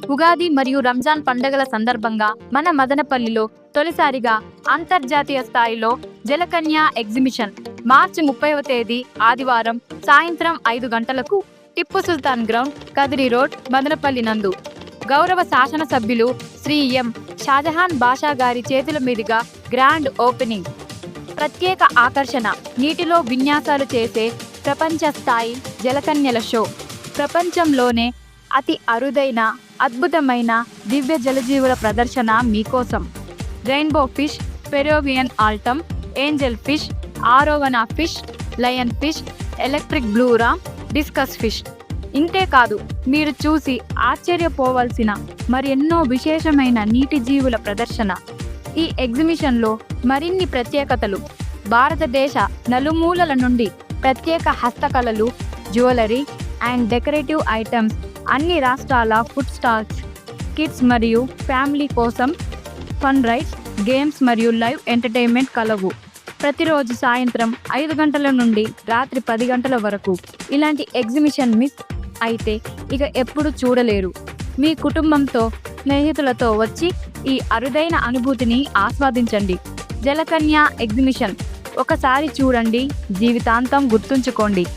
ఉగాది మరియు రంజాన్ పండుగల సందర్భంగా మన మదనపల్లిలో తొలిసారిగా అంతర్జాతీయ స్థాయిలో జలకన్య ఎగ్జిబిషన్ మార్చి 30వ తేదీ ఆదివారం సాయంత్రం 5 గంటలకు టిప్పు సుల్తాన్ గ్రౌండ్, కదిరి రోడ్, మదనపల్లి నందు గౌరవ శాసనసభ్యులు శ్రీ ఎం షాజహాన్ బాషా గారి చేతుల మీదుగా గ్రాండ్ ఓపెనింగ్. ప్రత్యేక ఆకర్షణ నీటిలో విన్యాసాలు చేసే ప్రపంచ స్థాయి జలకన్యల షో. ప్రపంచంలోనే అతి అరుదైన అద్భుతమైన దివ్య జలజీవుల ప్రదర్శన మీకోసం. Rainbow fish, Peruvian altum, angel fish, arowana fish, lion fish, electric బ్లూరా, డిస్కస్ ఫిష్. ఇంతేకాదు, మీరు చూసి ఆశ్చర్యపోవలసిన మరెన్నో విశేషమైన నీటి జీవుల ప్రదర్శన. ఈ ఎగ్జిబిషన్లో మరిన్ని ప్రత్యేకతలు. భారతదేశ నలుమూలల నుండి ప్రత్యేక హస్తకళలు, జ్యువెలరీ అండ్ డెకరేటివ్ ఐటమ్స్, అన్ని రాష్ట్రాల ఫుడ్ స్టాల్స్, కిడ్స్ మరియు ఫ్యామిలీ కోసం ఫన్ రైడ్స్, గేమ్స్ మరియు లైవ్ ఎంటర్టైన్మెంట్ కలవు. ప్రతిరోజు సాయంత్రం 5 గంటల నుండి రాత్రి 10 గంటల వరకు. ఇలాంటి ఎగ్జిబిషన్ మిస్ అయితే ఇక ఎప్పుడు చూడలేరు. మీ కుటుంబంతో, స్నేహితులతో వచ్చి ఈ అరుదైన అనుభూతిని ఆస్వాదించండి. జలకన్య ఎగ్జిబిషన్ ఒకసారి చూడండి, జీవితాంతం గుర్తుంచుకోండి.